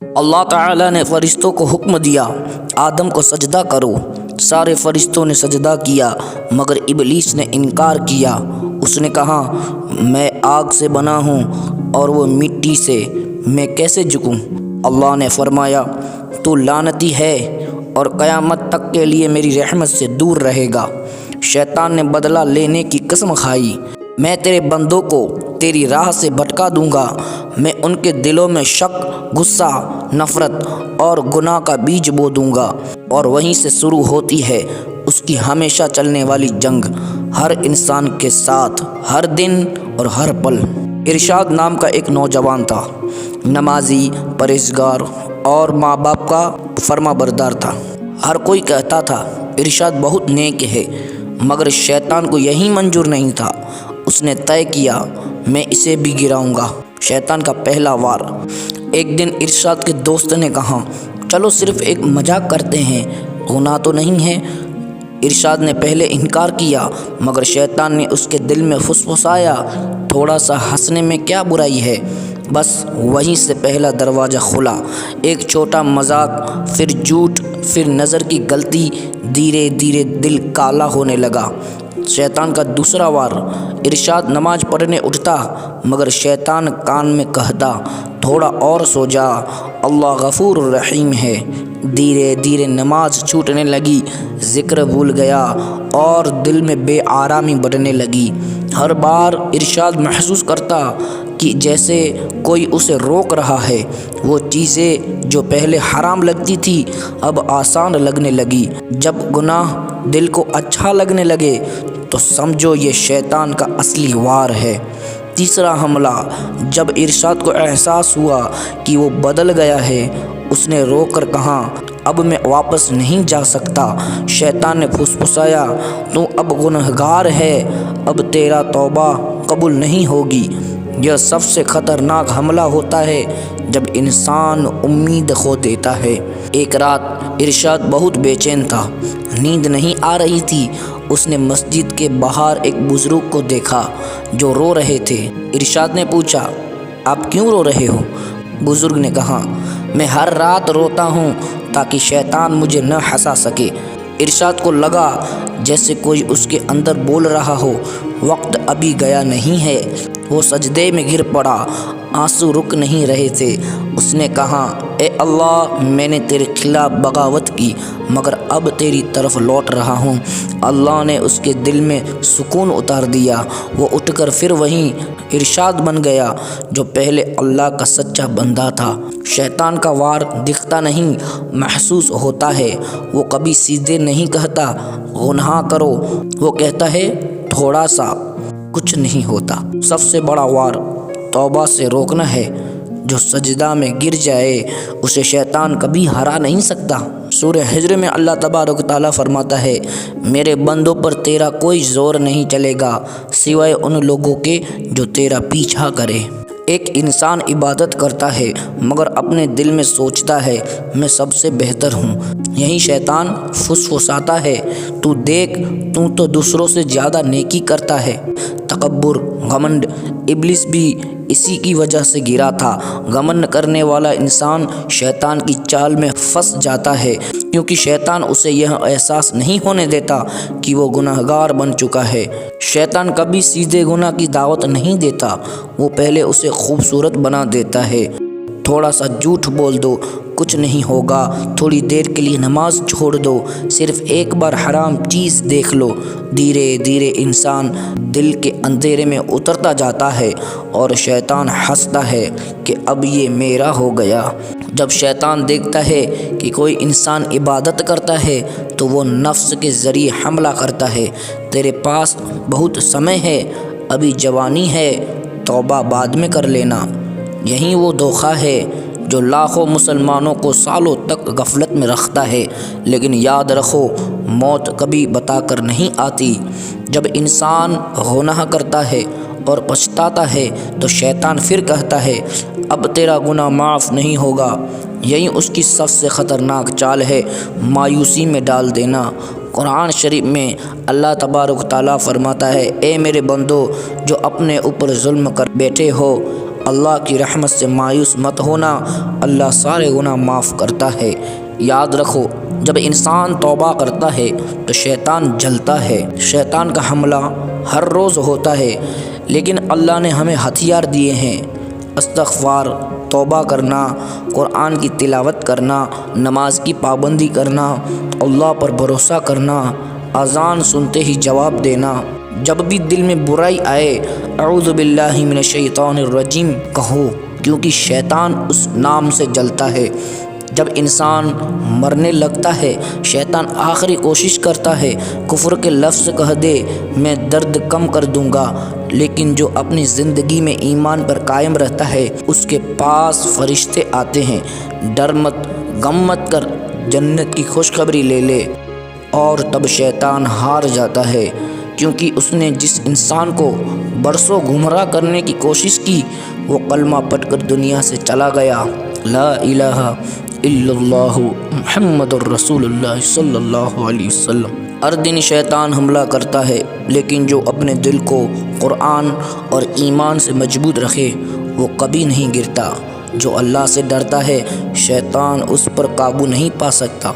اللہ تعالیٰ نے فرشتوں کو حکم دیا آدم کو سجدہ کرو۔ سارے فرشتوں نے سجدہ کیا مگر ابلیس نے انکار کیا۔ اس نے کہا میں آگ سے بنا ہوں اور وہ مٹی سے، میں کیسے جھکوں؟ اللہ نے فرمایا تو لعنتی ہے اور قیامت تک کے لیے میری رحمت سے دور رہے گا۔ شیطان نے بدلہ لینے کی قسم کھائی، میں تیرے بندوں کو تیری راہ سے بھٹکا دوں گا، میں ان کے دلوں میں شک، غصہ، نفرت اور گناہ کا بیج بو دوں گا، اور وہیں سے شروع ہوتی ہے اس کی ہمیشہ چلنے والی جنگ ہر انسان کے ساتھ، ہر دن اور ہر پل۔ ارشاد نام کا ایک نوجوان تھا، نمازی، پرہیزگار اور ماں باپ کا فرما بردار تھا۔ ہر کوئی کہتا تھا ارشاد بہت نیک ہے، مگر شیطان کو یہی منظور نہیں تھا۔ اس نے طے کیا میں اسے بھی گراؤں گا۔ شیطان کا پہلا وار۔ ایک دن ارشاد کے دوست نے کہا چلو صرف ایک مذاق کرتے ہیں، گناہ تو نہیں ہے۔ ارشاد نے پہلے انکار کیا مگر شیطان نے اس کے دل میں فسفسایا تھوڑا سا ہنسنے میں کیا برائی ہے۔ بس وہیں سے پہلا دروازہ کھلا، ایک چھوٹا مذاق، پھر جھوٹ، پھر نظر کی غلطی، دھیرے دھیرے دل کالا ہونے لگا۔ شیطان کا دوسرا وار۔ ارشاد نماز پڑھنے اٹھتا مگر شیطان کان میں کہتا تھوڑا اور سو جا، اللہ غفور الرحیم ہے۔ دھیرے دھیرے نماز چھوٹنے لگی، ذکر بھول گیا اور دل میں بے آرامی بڑھنے لگی۔ ہر بار ارشاد محسوس کرتا کہ جیسے کوئی اسے روک رہا ہے۔ وہ چیزیں جو پہلے حرام لگتی تھی اب آسان لگنے لگی۔ جب گناہ دل کو اچھا لگنے لگے تو سمجھو یہ شیطان کا اصلی وار ہے۔ تیسرا حملہ۔ جب ارشاد کو احساس ہوا کہ وہ بدل گیا ہے، اس نے رو کر کہا اب میں واپس نہیں جا سکتا۔ شیطان نے پھسپھسایا تو اب گنہگار ہے، اب تیرا توبہ قبول نہیں ہوگی۔ یہ سب سے خطرناک حملہ ہوتا ہے جب انسان امید کھو دیتا ہے۔ ایک رات ارشاد بہت بے چین تھا، نیند نہیں آ رہی تھی۔ اس نے مسجد کے باہر ایک بزرگ کو دیکھا جو رو رہے تھے۔ ارشاد نے پوچھا آپ کیوں رو رہے ہو؟ بزرگ نے کہا میں ہر رات روتا ہوں تاکہ شیطان مجھے نہ ہنسا سکے۔ ارشاد کو لگا جیسے کوئی اس کے اندر بول رہا ہو وقت ابھی گیا نہیں ہے۔ وہ سجدے میں گر پڑا، آنسو رک نہیں رہے تھے۔ اس نے کہا اے اللہ میں نے تیرے خلاف بغاوت کی مگر اب تیری طرف لوٹ رہا ہوں۔ اللہ نے اس کے دل میں سکون اتار دیا۔ وہ اٹھ کر پھر وہیں ارشاد بن گیا جو پہلے اللہ کا سچا بندہ تھا۔ شیطان کا وار دکھتا نہیں، محسوس ہوتا ہے۔ وہ کبھی سیدھے نہیں کہتا گناہ کرو، وہ کہتا ہے تھوڑا سا، کچھ نہیں ہوتا۔ سب سے بڑا وار توبہ سے روکنا ہے۔ جو سجدہ میں گر جائے اسے شیطان کبھی ہرا نہیں سکتا۔ سورہ ہجر میں اللہ تبارک و تعالیٰ فرماتا ہے میرے بندوں پر تیرا کوئی زور نہیں چلے گا سوائے ان لوگوں کے جو تیرا پیچھا کرے۔ ایک انسان عبادت کرتا ہے مگر اپنے دل میں سوچتا ہے میں سب سے بہتر ہوں۔ یہی شیطان فسفساتا ہے تو دیکھ تو دوسروں سے زیادہ نیکی کرتا ہے۔ تکبر، گھمنڈ، ابلیس بھی اسی کی وجہ سے گرا تھا۔ گھمنڈ کرنے والا انسان شیطان کی چال میں پھنس جاتا ہے کیونکہ شیطان اسے یہ احساس نہیں ہونے دیتا کہ وہ گنہگار بن چکا ہے۔ شیطان کبھی سیدھے گناہ کی دعوت نہیں دیتا، وہ پہلے اسے خوبصورت بنا دیتا ہے۔ تھوڑا سا جھوٹ بول دو، کچھ نہیں ہوگا، تھوڑی دیر کے لیے نماز چھوڑ دو، صرف ایک بار حرام چیز دیکھ لو۔ دھیرے دھیرے انسان دل کے اندھیرے میں اترتا جاتا ہے اور شیطان ہنستا ہے کہ اب یہ میرا ہو گیا۔ جب شیطان دیکھتا ہے کہ کوئی انسان عبادت کرتا ہے تو وہ نفس کے ذریعے حملہ کرتا ہے تیرے پاس بہت سمے ہے، ابھی جوانی ہے، توبہ بعد میں کر لینا۔ یہی وہ دھوکہ ہے جو لاکھوں مسلمانوں کو سالوں تک غفلت میں رکھتا ہے، لیکن یاد رکھو موت کبھی بتا کر نہیں آتی۔ جب انسان گناہ کرتا ہے اور پچھتاتا ہے تو شیطان پھر کہتا ہے اب تیرا گناہ معاف نہیں ہوگا۔ یہی اس کی سب سے خطرناک چال ہے، مایوسی میں ڈال دینا۔ قرآن شریف میں اللہ تبارک تعالیٰ فرماتا ہے اے میرے بندو جو اپنے اوپر ظلم کر بیٹھے ہو اللہ کی رحمت سے مایوس مت ہونا، اللہ سارے گناہ معاف کرتا ہے۔ یاد رکھو، جب انسان توبہ کرتا ہے تو شیطان جلتا ہے۔ شیطان کا حملہ ہر روز ہوتا ہے، لیکن اللہ نے ہمیں ہتھیار دیے ہیں۔ استغفار، توبہ کرنا، قرآن کی تلاوت کرنا، نماز کی پابندی کرنا، اللہ پر بھروسہ کرنا، اذان سنتے ہی جواب دینا۔ جب بھی دل میں برائی آئے اعوذ باللہ من الشیطان الرجیم کہو، کیونکہ شیطان اس نام سے جلتا ہے۔ جب انسان مرنے لگتا ہے، شیطان آخری کوشش کرتا ہے کفر کے لفظ کہہ دے، میں درد کم کر دوں گا، لیکن جو اپنی زندگی میں ایمان پر قائم رہتا ہے اس کے پاس فرشتے آتے ہیں، ڈر مت، غم مت کر، جنت کی خوشخبری لے لے۔ اور تب شیطان ہار جاتا ہے، کیونکہ اس نے جس انسان کو برسوں گمراہ کرنے کی کوشش کی وہ کلمہ پڑھ کر دنیا سے چلا گیا۔ لا الہ الا اللہ محمد الرسول اللہ صلی اللہ علیہ وسلم۔ ہر دن شیطان حملہ کرتا ہے، لیکن جو اپنے دل کو قرآن اور ایمان سے مضبوط رکھے وہ کبھی نہیں گرتا۔ جو اللہ سے ڈرتا ہے شیطان اس پر قابو نہیں پا سکتا۔